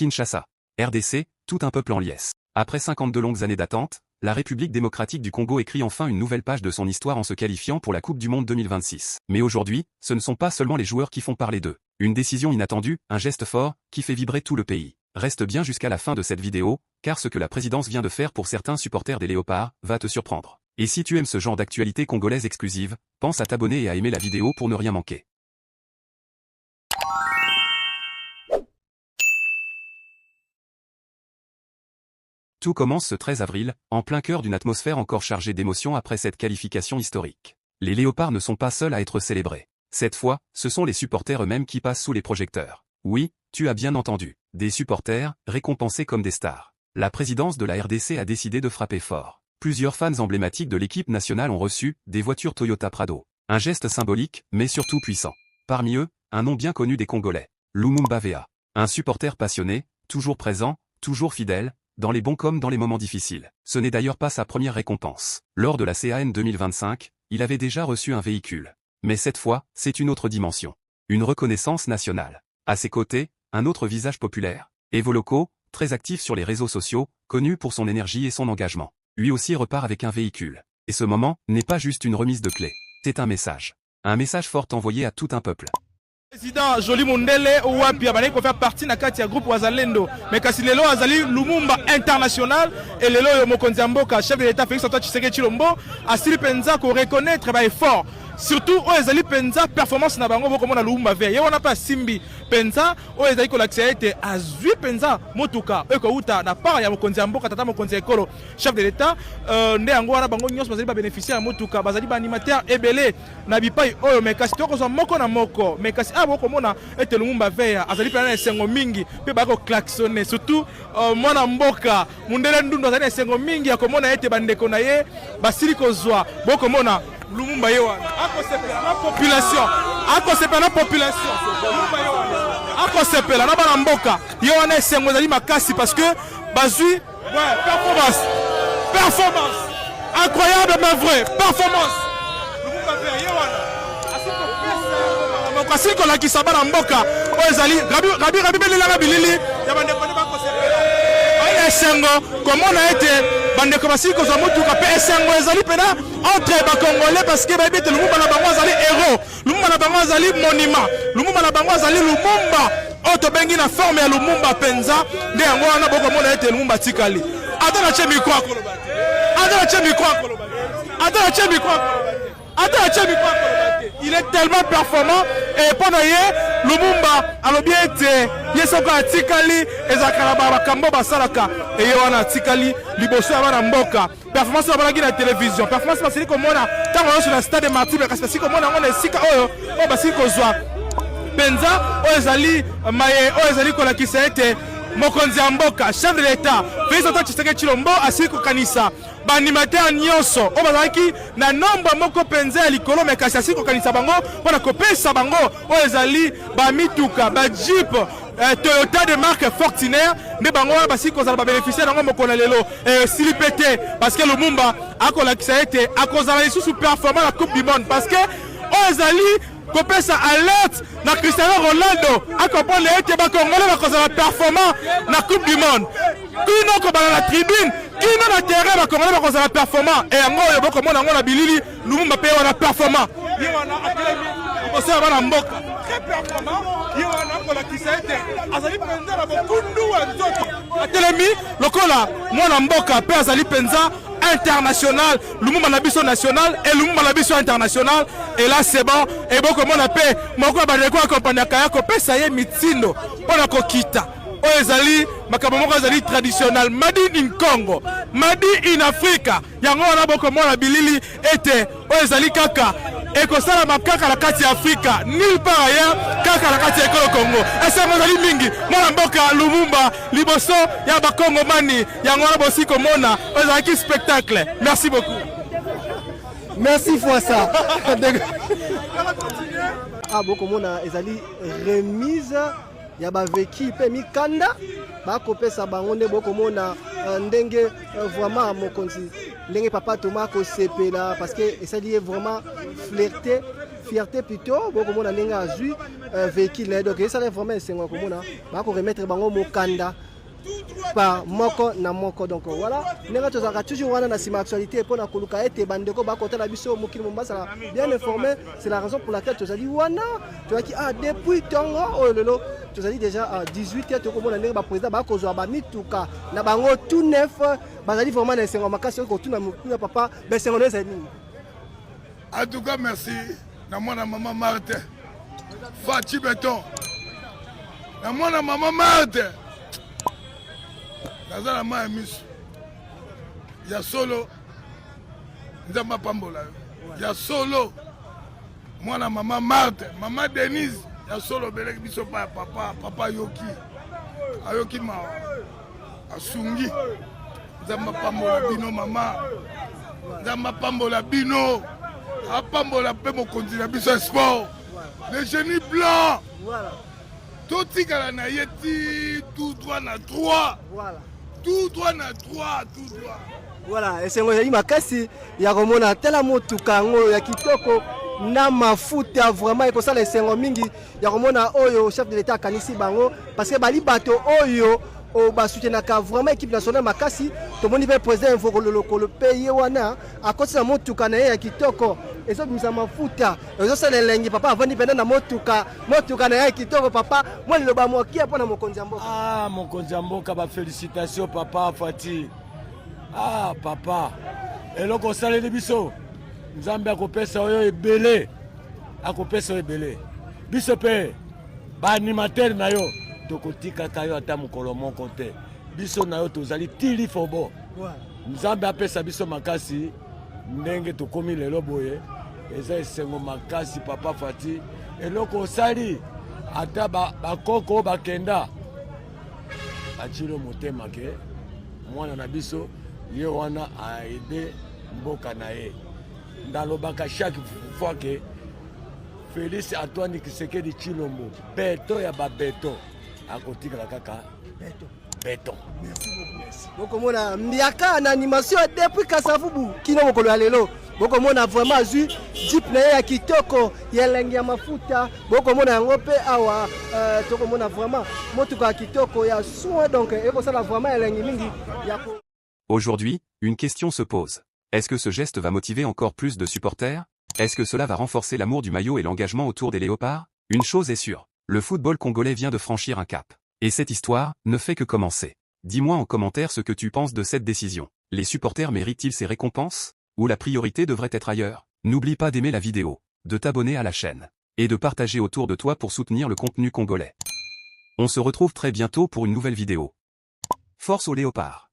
Kinshasa. RDC, tout un peuple en liesse. Après 52 longues années d'attente, la République démocratique du Congo écrit enfin une nouvelle page de son histoire en se qualifiant pour la Coupe du Monde 2026. Mais aujourd'hui, ce ne sont pas seulement les joueurs qui font parler d'eux. Une décision inattendue, un geste fort, qui fait vibrer tout le pays. Reste bien jusqu'à la fin de cette vidéo, car ce que la présidence vient de faire pour certains supporters des Léopards va te surprendre. Et si tu aimes ce genre d'actualité congolaise exclusive, pense à t'abonner et à aimer la vidéo pour ne rien manquer. Tout commence ce 13 avril, en plein cœur d'une atmosphère encore chargée d'émotions après cette qualification historique. Les Léopards ne sont pas seuls à être célébrés. Cette fois, ce sont les supporters eux-mêmes qui passent sous les projecteurs. Oui, tu as bien entendu, des supporters, récompensés comme des stars. La présidence de la RDC a décidé de frapper fort. Plusieurs fans emblématiques de l'équipe nationale ont reçu des voitures Toyota Prado. Un geste symbolique, mais surtout puissant. Parmi eux, un nom bien connu des Congolais, Lumumba Vea. Un supporter passionné, toujours présent, toujours fidèle, dans les bons comme dans les moments difficiles. Ce n'est d'ailleurs pas sa première récompense. Lors de la CAN 2025, il avait déjà reçu un véhicule. Mais cette fois, c'est une autre dimension. Une reconnaissance nationale. À ses côtés, un autre visage populaire, Evo Loco, très actif sur les réseaux sociaux, connu pour son énergie et son engagement. Lui aussi repart avec un véhicule. Et ce moment n'est pas juste une remise de clé. C'est un message. Un message fort envoyé à tout un peuple. Président Joli Mundele Ouapi a faire partie de la groupe Wazalendo. Mais kasi lelo azali Lumumba international et lelo yo mokonzi mboka chef de l'État Félix Antoine Tshisekedi Tshilombo asili penza ko reconnaître ba effort. Surtout o ezali penza performance na bango boko mona Lumumba Vea. Ye wana pa simbi penza o ezali ko lakisa ete azui penza motuka eko uta na part ya mokonzi mboka tata mokonzi ekolo chef de l'État nde yango wana bango nyonso bazali ba bénéficiaire ya motuka bazali ba animateur ebele na bipai oyo mais kasi toko zo moko na moko mais kasi boko mona ete Lumumba Vea azali pena na esengo mingi pe bako klaxonner surtout mwana mboka mundele ndundu azali na esengo mingi ya komona ete bandeko na ye basili kozwa boko mona Lumumba ye wana akosepela na population Lumumba ye wana akosepela na bana mboka ye wana esengo ezali makasi parce que bazui performance incroyable mais vrai performance Lumumba Vea ye wana kasi ko la kisaba na mboka o ezali rabi belela bilili ya bandeko ne bakosepela ay esengo komona ete bandeko basiko za mutuka pe esengo ezali pena entre ba congolais parce que babete Lumumba na bango azali héros Lumumba na bango azali monument Lumumba na bango azali Lumumba oto bengi na forme ya Lumumba penza nde yango wana boko mona ete Lumumba tikali atana che micro akoloba il est tellement performant et pendant hier Lumumba alobi ete yesoko atikali ezakala bakambo basalaka et wana atikali liboso ya bana mboka performance na balaki na télévision performance basili komona tango sur la stade de Martyrs mais kasi komona ngona esika oyo o basili kozwa penza oyo ezali maye oyo ezali kolakisa ete mokonzi ya mboka chef de l'État Félix Antoine Tshisekedi Tshilombo asili kokanisa baanimateur nyonso oyo bazalaki na nombre moko penza ya likolo me kasi asili kokanisa bango mpona kopesa bango oyo ezali bamituka bajeep Toyota de marque Fortuner nde bango wana basili kozala babénéficiaire yango mokolo lelo esili pe te parce que Lumumba akolakisa ete akozala lisusu performant na coupe du monde parce que oyo ezali kopesa alerte na Cristiano Ronaldo akompone ete bakongole bakozala performant na coupe du monde kino kobala na tribune kino na terrain bakongole bakozala performant et yango oyo bokomona yango na bilili Lumumba pe wana performant ye wana atelemi okosala bana mboka très performant ye wana kolakisa ete azali penza na bokundu wa nzoto atelemi lokola mwana mboka pe azali penza international Lumumba na biso national et Lumumba na biso international et là c'est bon et beaucoup mon appel moko bandeko accompagner kaya ko pesa ye mitindo pona ko kita o ezali makambo moko ezali traditionnel made in Congo made in Africa yango wana boko mona bilili ete o ezali kaka ekosala makaka na kati ya Afrika nulle part ailleurs kaka na kati ya Congo esengo ezali mingi mwana mboka Lumumba liboso ya bakongo mani yango wana bosi komona ezalaki spectacle merci beaucoup merci fois ça boko mona ezali remise ya baveki pe mikanda bakopesa bango nde bokomona ndenge vraiment mokonzi ndenge papa Thomas kosepela parce que esali vraiment flirter fierté plutôt bokomona ndenge azwi véhicule donc esala vraiment esengo komona bakoremettre bango mokanda par moko na moko donc voilà ndenge tozalaka toujours wana na nsima actualité mpona koluka ete bandeko bakotala biso mokili mombasa bien informé. C'est la raison pour laquelle tozali wana tozalaki depuis ntongo oyo lelo tozali déjà à 18h tokomona ndenge baprésident bakozwa bamituka na bango tout neuf bazali vraiment na esengo makasi oyo kotuna mokili ya papa besengo nde ezali nini. En tout cas, merci. Na mwana maman Marthe. Fati Beton. Na mwana maman Marthe. Naza na maya misu. Ya solo. Nzamba pambola. Ya solo. Mwana maman Marthe. Maman Denise. Ya solo belek biso pa papa. Papa Yoki. Ayoki ma. Asungi. Nzamba pambola bino mama. Nzamba pambola bino. Apambola pe mokonzi na biso sport le génie blanc totikala na yeti tout droit na 3 tout droit na 3 tout droit voilà esengo ezali makasi ya komona tela motuka yango ya kitoko na mafuta vraiment ekosala esengo mingi ya komona oyo chef de l'état akanisi bango parce que bali bato oyo basoutenaka vraiment équipe nationale makasi tomoni pe président mvokololokolo paye wana akotisa motuka na ye ya kitoko ezobimisa mafuta ezosala elengi papa avandi pene na motuka na ye ya kitoko papa mwa liloba mokia mpona mokonzi ya mboka. Mokonzi ya mboka bafélicitation papa Fati. Papa eloko osaleli biso nzambe akopesa oyo ebele biso mpe baanimatere na yo tokotikaka yo ata mokolo moko te biso na yo tozali tili fobo nzambe apesa biso makasi ndenge tokomi lelo boye eza esengo makasi papa Fati eloko osali ata bakoko bakenda bacilo motema ke mwana na biso ye wana aide mboka na ye ndalobaka chaque fois ke Félix Antoine Tshisekedi Tshilombo beto ya babeto akotikala kaka beton. Merci beaucoup. Bokomona mbiaka na animation depuis Kasavubu kino mokolo ya lelo bokomona vraiment azwi jeep na ye ya kitoko ya elengi ya mafuta bokomona yango mpe awa tokomona vraiment motuka ya kitoko ya soin donc ekosala vraiment elengi mingi ya. Aujourd'hui, une question se pose. Est-ce que ce geste va motiver encore plus de supporters? Est-ce que cela va renforcer l'amour du maillot et l'engagement autour des léopards? Une chose est sûre, le football congolais vient de franchir un cap. Et cette histoire ne fait que commencer. Dis-moi en commentaire ce que tu penses de cette décision. Les supporters méritent-ils ces récompenses? Ou la priorité devrait être ailleurs? N'oublie pas d'aimer la vidéo, de t'abonner à la chaîne, et de partager autour de toi pour soutenir le contenu congolais. On se retrouve très bientôt pour une nouvelle vidéo. Force aux léopards!